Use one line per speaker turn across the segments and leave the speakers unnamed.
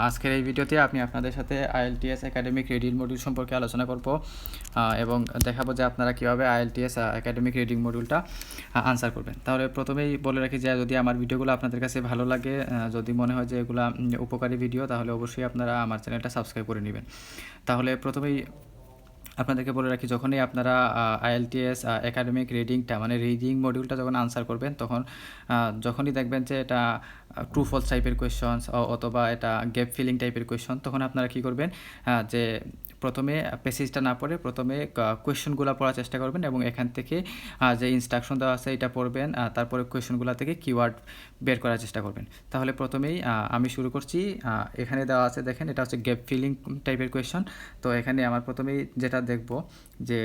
আজকের এই ভিডিওতে আমি আপনাদের সাথে IELTS একাডেমিক রিডিং মডিউল সম্পর্কে আলোচনা করব এবং দেখাবো যে আপনারা কীভাবে IELTS একাডেমিক রিডিং মডিউলটা আনসার করবেন। তাহলে প্রথমেই বলে রাখি যে যদি আমার ভিডিওগুলো আপনাদের কাছে ভালো লাগে, যদি মনে হয় যে এগুলো উপকারী ভিডিও, তাহলে অবশ্যই আপনারা আমার চ্যানেলটা সাবস্ক্রাইব করে নেবেন। তাহলে প্রথমেই আপনাদেরকে বলে রাখি, যখনই আপনারা IELTS একাডেমিক রিডিংটা মানে রিডিং মডিউলটা যখন আনসার করবেন, তখন যখনই দেখবেন যে এটা ট্রু ফলস টাইপের কোয়েশ্চনস অথবা এটা গ্যাপ ফিলিং টাইপের কোয়েশ্চন, তখন আপনারা কী করবেন যে প্রথমে প্যাসেজটা না পড়ে প্রথমে কোয়েশ্চনগুলো পড়ার চেষ্টা করবেন এবং এখান থেকে যে ইনস্ট্রাকশন দেওয়া আছে এটা পড়বেন, তারপরে কোয়েশ্চনগুলো থেকে কিওয়ার্ড বের করার চেষ্টা করবেন। তাহলে প্রথমেই আমি শুরু করছি। এখানে দেওয়া আছে, দেখেন এটা হচ্ছে গ্যাপ ফিলিং টাইপের কোয়েশ্চন। তো এখানে আমার প্রথমেই যেটা দেখব যে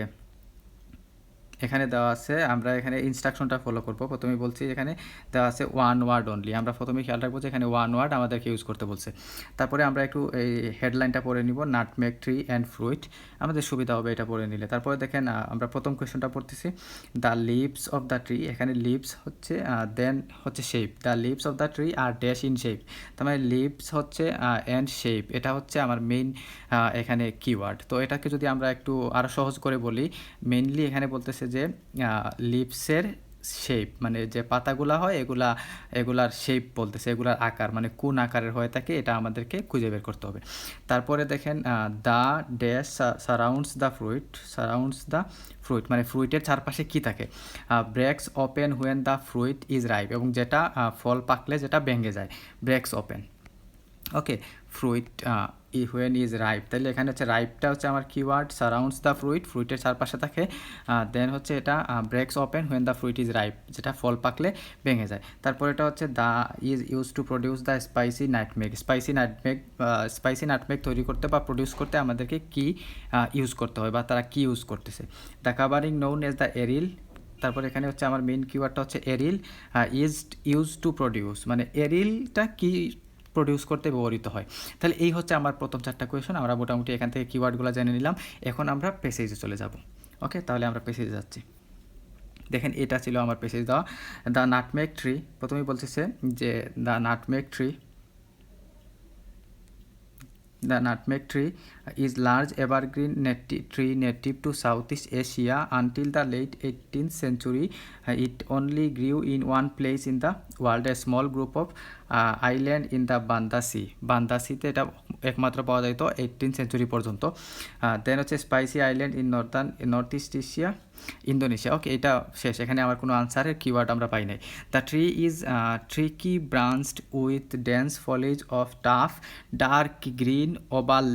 এখানে দেওয়া আছে, আমরা এখানে ইনস্ট্রাকশনটা ফলো করব। প্রথমেই বলছি এখানে দেওয়া আছে ওয়ান ওয়ার্ড অনলি। আমরা প্রথমেই খেয়াল রাখবো যে এখানে ওয়ান ওয়ার্ড আমাদেরকে ইউজ করতে বলছে। তারপরে আমরা একটু এই হেডলাইনটা পড়ে নিব, নাটমেগ ট্রি অ্যান্ড ফ্রুইট। আমাদের সুবিধা হবে এটা পড়ে নিলে। তারপরে দেখেন আমরা প্রথম কোয়েশ্চনটা পড়তেছি, the leaves of the tree. এখানে লিভস হচ্ছে দেন হচ্ছে shape, the leaves of the tree R dash in shape. তার মানে লিভস হচ্ছে অ্যান্ড শেপ, এটা হচ্ছে আমার মেইন এখানে কিওয়ার্ড। তো এটাকে যদি আমরা একটু আরও সহজ করে বলি, মেইনলি এখানে বলতেছে যে লিভসের শেপ, মানে যে পাতাগুলা হয় এগুলার শেপ বলতেছে, এগুলার আকার মানে কোন আকারের হয়ে থাকে এটা আমাদেরকে খুঁজে বের করতে হবে। তারপরে দেখেন the dash surrounds the fruit মানে ফ্রুইটের চারপাশে কি থাকে, breaks open when the fruit is ripe, এবং যেটা ফল পাকলে যেটা ভেঙে যায়, breaks open. Okay, fruit when is ripe, তাহলে এখানে হচ্ছে রাইপটা হচ্ছে আমার কিওয়ার্ড, সারাউন্ডস দ্য ফ্রুইট ফ্রুইটের চারপাশে থাকে, দেন হচ্ছে এটা breaks open when the fruit is ripe, যেটা ফল পাকলে ভেঙে যায়। তারপর এটা হচ্ছে the is use to produce the spicy nutmeg তৈরি করতে বা প্রডিউস করতে আমাদেরকে কি ইউজ করতে হয় বা তারা কি ইউজ করতেছে। The covering known as the aryl. তারপর এখানে হচ্ছে আমার মেইন কিওয়ার্ডটা হচ্ছে aryl is use to produce, মানে এরিলটা কি প্রডিউস করতে ব্যবহৃত হয়। তাহলে এই হচ্ছে আমার প্রথম চারটা কোয়েশন। আমরা মোটামুটি এখান থেকে কিওয়ার্ডগুলো জেনে নিলাম। এখন আমরা পেসেজে চলে যাব। ওকে, তাহলে আমরা পেসেজে যাচ্ছি। দেখেন এটা ছিল আমার পেসেজ দেওয়া। দ্য নাটমেগ ট্রি, প্রথমেই বলতেছে যে the nutmeg tree is large evergreen tree native to Southeast Asia. Until the late 18th century, it only grew in one place in the world, a small group of island in the Banda Sea. Banda Sea-তে এটা একমাত্র পাওয়া যেত 18th century পর্যন্ত। Then হচ্ছে spicy island in north east Asia, Indonesia. Okay, এটা শেষ, এখানে আমার কোনো আনসারের কিওয়ার্ড আমরা পাই নাই। The tree is tricky branched with dense foliage of tough dark green oval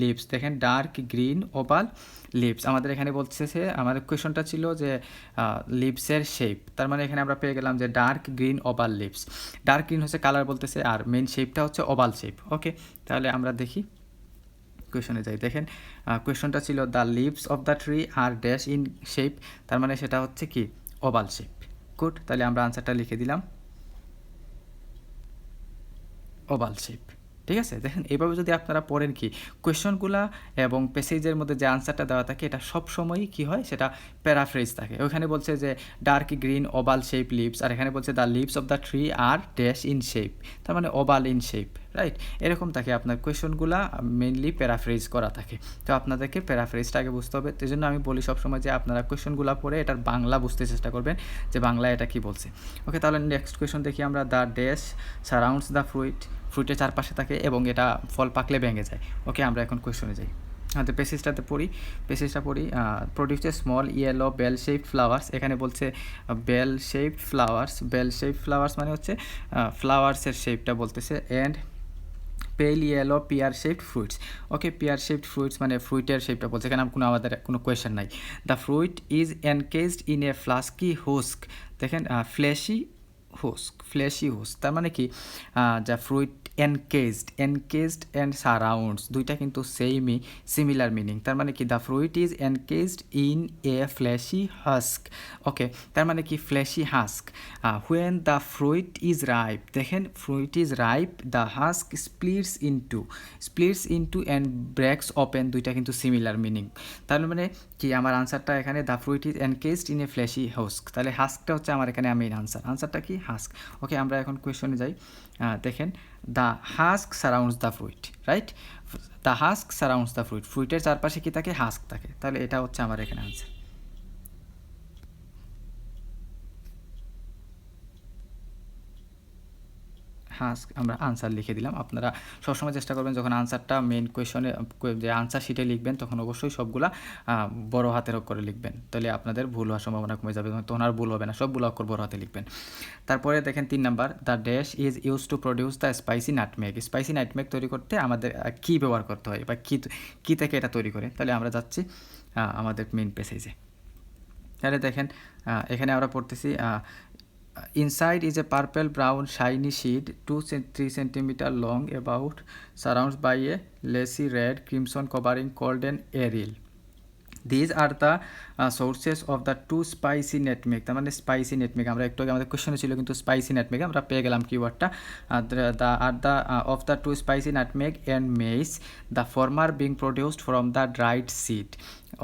leaves. দেখেন ডার্ক গ্রিন ওভাল লিভস, আমাদের এখানে বলতেছে, আমাদের কোয়েশনটা ছিল যে লিভসের শেপ, তার মানে এখানে আমরা পেয়ে গেলাম যে dark green oval leaves. Dark green হচ্ছে কালার বলতেছে, আর মেইন শেপটা হচ্ছে ওভাল শেপ। ওকে, তাহলে আমরা দেখি কোয়েশনে যাই। দেখেন কোয়েশনটা ছিল the leaves of the tree R dash in shape, তার মানে সেটা হচ্ছে কি ওভাল শেপ। গুড, তাহলে আমরা আনসারটা লিখে দিলাম ওভাল শেপ। ঠিক আছে, দেখেন এইভাবে যদি আপনারা পড়েন কি কোয়েশনগুলা এবং প্যাসেজের মধ্যে যে আনসারটা দেওয়া থাকে এটা সবসময়ই কী হয়, সেটা প্যারাফ্রেজ থাকে। ওইখানে বলছে যে dark green oval shape leaves, আর এখানে বলছে the leaves of the tree R dash in shape, তার মানে ওভাল ইন শেপ, রাইট? এরকম থাকে আপনার কোয়েশনগুলা মেইনলি প্যারাফ্রেজ করা থাকে। তো আপনাদেরকে প্যারাফ্রেজটা আগে বুঝতে হবে। এই জন্য আমি বলি সবসময় যে আপনারা কোয়েশনগুলো পড়ে এটার বাংলা বুঝতে চেষ্টা করবেন যে বাংলা এটা কি বলছে। ওকে, তাহলে নেক্সট কোয়েশন দেখি আমরা। দ্য ড্যাশ সারাউন্ডস দ্য ফ্রুইটের চারপাশে থাকে এবং এটা ফল পাকলে ভেঙে যায়। ওকে, আমরা এখন কোয়েশনে যাই। হ্যাঁ, তো পেসেজটা পড়ি। Produce a small yellow bell shaped flowers. এখানে বলছে বেল শেপড ফ্লাওয়ার্স মানে হচ্ছে ফ্লাওয়ার্সের শেপটা বলতেছে। And pale yellow pear shaped fruits. Okay, pear shaped fruits মানে ফ্রুইটের শেপটা বলছে, এখানে আমাদের কোনো কোয়েশ্চেন নাই। The fruit is encased in a fleshy husk. দেখেন ফ্লেশি হুস্ক, তার মানে কি যা ফ্রুইট এনকেজড অ্যান্ড সারাউন্ডস দুইটা কিন্তু সিমিলার মিনিং। তার মানে কি the fruit is encased in a fleshy husk. Okay, তার মানে কি fleshy husk. When the fruit is ripe, দেখেন fruit is ripe, the husk splits into and breaks open, দুইটা কিন্তু সিমিলার মিনিং। তার মানে কি আমার আনসারটা এখানে the fruit is encased in a fleshy husk, তাহলে হাস্কটা হচ্ছে আমার এখানে মেইন আনসারটা কি হাস্ক। ওকে, আমরা এখন কোয়েশনে যাই। দেখেন the husk surrounds the fruit, right? The husk surrounds the fruit, ফ্রুইটের চারপাশে কী থাকে? হাস্ক থাকে। তাহলে এটা হচ্ছে আমার এখানে আনসার। হাস্ক আমরা আনসার লিখে দিলাম। আপনারা সবসময় চেষ্টা করবেন যখন আনসারটা মেইন কোয়েশনে যে আনসার শিটে লিখবেন তখন অবশ্যই সবগুলা বড় হাতের অক্ষরে লিখবেন, তাহলে আপনাদের ভুল হওয়ার সম্ভাবনা কমে যাবে, তখন আর ভুল হবে না, সবগুলো অক্ষর বড় হাতে লিখবেন। তারপরে দেখেন 3 number, the dash is use to produce the spicy nutmeg. Spicy nutmeg তৈরি করতে আমাদের কী ব্যবহার করতে হয় বা কী থেকে এটা তৈরি করে? তাহলে আমরা যাচ্ছি আমাদের মেইন পেসেজে। তাহলে দেখেন এখানে আমরা পড়তেছি inside is a purple brown shiny sheet 2-3 centimeter long about surrounded by a lacy red crimson covering called an aerial. These are the sources of the two spicy nutmeg। তার মানে স্পাইসি নেটমেগ আমরা একটু আগে আমাদের কোশ্চেনে ছিল কিন্তু স্পাইসি নেটমেগ আমরা পেয়ে গেলাম কিওয়ার্ডটা। the of the two spicy nutmeg and maize, the former being produced from the dried seed।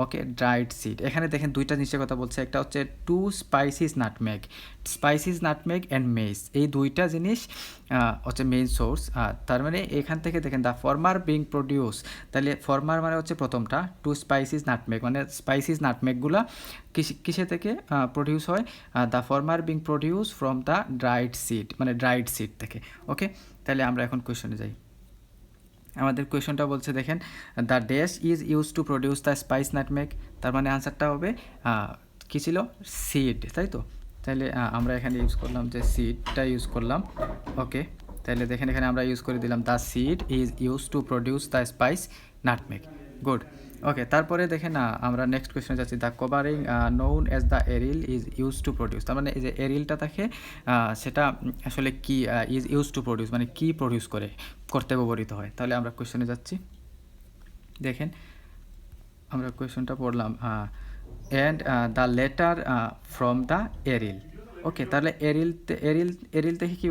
Okay, dried seed. এখানে দেখেন দুইটা জিনিসের কথা বলছে, একটা হচ্ছে two spices nutmeg, spices nutmeg and mace, এই দুইটা জিনিস হচ্ছে মেইন সোর্স। তার মানে এখান থেকে দেখেন দ্য ফর্মার বিং প্রডিউস, তাহলে ফর্মার মানে হচ্ছে প্রথমটা, টু স্পাইসিস নাটমেগ মানে স্পাইসিস নাটমেগগুলা কিসে থেকে প্রডিউস হয়? The former being produce from the dried seed, মানে ড্রাইড সিড থেকে। ওকে, তাহলে আমরা এখন কোয়েশনে যাই। আমাদের কোয়েশনটা বলছে দেখেন the dash is use to produce the spice nutmeg, তার মানে আনসারটা হবে কী ছিল? সিড, তাই তো? তাহলে আমরা এখানে ইউজ করলাম যে সিডটা ইউজ করলাম। ওকে, তাহলে দেখেন এখানে আমরা ইউজ করে দিলাম the seed is use to produce the spice nutmeg. Good. Okay, তারপরে দেখেন আমরা নেক্সট কোয়েশনে যাচ্ছি। The covering known as the aril is use to produce, তার মানে এই যে এরিলটা থাকে সেটা আসলে কি ইজ ইউজ টু প্রডিউস মানে কি প্রডিউস করতে ব্যবহৃত হয়। তাহলে আমরা কোয়েশনে যাচ্ছি। দেখেন আমরা কোয়েশনটা পড়লাম and the latter from the aril. Okay, তাহলে এরিল থেকে কী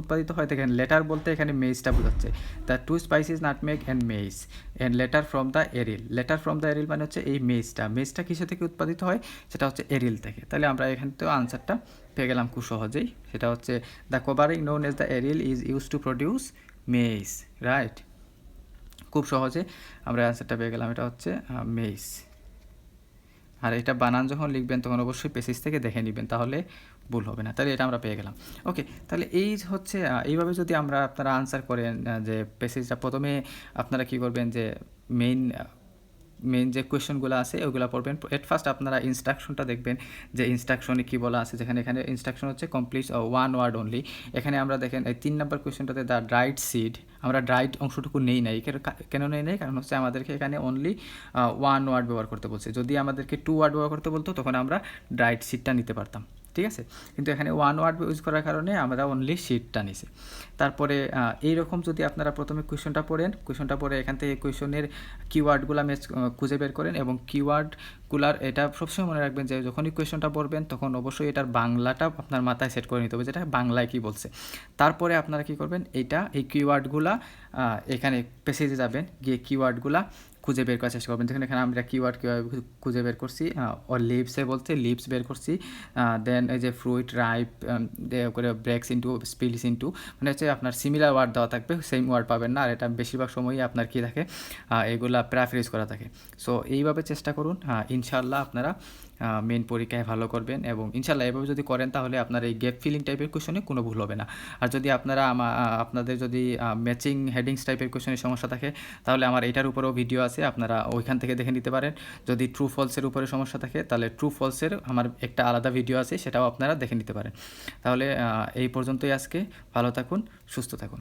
উৎপাদিত হয়? দেখেন লেটার বলতে এখানে মেইসটা বোঝাচ্ছে, the two spices nutmeg and mace and latter from the aril. Latter from the aril মানে হচ্ছে এই মেইসটা কিসে থেকে উৎপাদিত হয়? সেটা হচ্ছে এরিল থেকে। তাহলে আমরা এখান থেকে আনসারটা পেয়ে গেলাম খুব সহজেই, সেটা হচ্ছে the covering known as the aril is use to produce mace, right? খুব সহজে আমরা অ্যান্সারটা পেয়ে গেলাম, এটা হচ্ছে মেইস। আর এটা বানান যখন লিখবেন তখন অবশ্যই পেসেজ থেকে দেখে নেবেন, তাহলে ভুল হবে না। তাহলে এটা আমরা পেয়ে গেলাম। ওকে, তাহলে এই হচ্ছে এইভাবে যদি আপনারা আনসার করেন যে পেসেজটা প্রথমে আপনারা কী করবেন যে মেইন যে কোয়েশনগুলো আছে ওগুলো পড়বেন। এট ফার্স্ট আপনারা ইনস্ট্রাকশনটা দেখবেন যে ইনস্ট্রাকশনে কী বলা আছে, যেখানে এখানে ইনস্ট্রাকশন হচ্ছে কমপ্লিট ওয়ান ওয়ার্ড অনলি। এখানে আমরা দেখেন এই 3 নম্বর কোয়েশনটাতে দ্য ড্রাইড সিড, আমরা ড্রাইড অংশটুকু নেই নাই। কেন নেই নাই? কারণ হচ্ছে আমাদেরকে এখানে অনলি ওয়ান ওয়ার্ড ব্যবহার করতে বলছে। যদি আমাদেরকে 2 ওয়ার্ড ব্যবহার করতে বলতো তখন আমরা ড্রাইড সিডটা নিতে পারতাম, ঠিক আছে? কিন্তু এখানে ওয়ান ওয়ার্ড ইউজ করার কারণে আমরা অনলি শিটটা নিছি। তারপরে এইরকম যদি আপনারা প্রথমে কোয়েশনটা পড়ে এখান থেকে কোয়েশনের কিওয়ার্ডগুলো খুঁজে বের করেন এবং কিওয়ার্ডগুলার এটা সবসময় মনে রাখবেন যে যখনই কোয়েশনটা পড়বেন তখন অবশ্যই এটার বাংলাটা আপনার মাথায় সেট করে নিতে হবে, যেটা বাংলায় কী বলছে। তারপরে আপনারা কী করবেন, এই কিওয়ার্ডগুলা এখানে পেসেজে যাবেন, গিয়ে কিওয়ার্ডগুলা খুঁজে বের করার চেষ্টা করবেন। যেখানে আমরা কিওয়ার্ড কীভাবে খুঁজে বের করছি, ও লিভসে বলতে লিভস বের করছি, দেন এই যে ফ্রুইট, রাইপ করে ব্রেকস ইন্টু, স্পিলস ইন্টু, মানে হচ্ছে আপনার সিমিলার ওয়ার্ড দেওয়া থাকবে, সেম ওয়ার্ড পাবেন না। আর এটা বেশিরভাগ সময়ই আপনার কী থাকে, এগুলা প্যারাফ্রেজ করা থাকে। সো এইভাবে চেষ্টা করুন, ইনশাআল্লাহ আপনারা মেন পরীক্ষায় ভালো করবেন। এবং ইনশাআল্লাহ এভাবে যদি করেন তাহলে আপনার এই গ্যাপ ফিলিং টাইপের কোয়েশনে কোনো ভুল হবে না। আর যদি আপনাদের যদি ম্যাচিং হেডিংস টাইপের কোয়েশনের সমস্যা থাকে তাহলে আমার এটার উপরেও ভিডিও আছে, আপনারা ওইখান থেকে দেখে নিতে পারেন। যদি ট্রু ফলসের উপরে সমস্যা থাকে তাহলে ট্রু ফলসের আমার একটা আলাদা ভিডিও আছে, সেটাও আপনারা দেখে নিতে পারেন। তাহলে এই পর্যন্তই আজকে। ভালো থাকুন, সুস্থ থাকুন।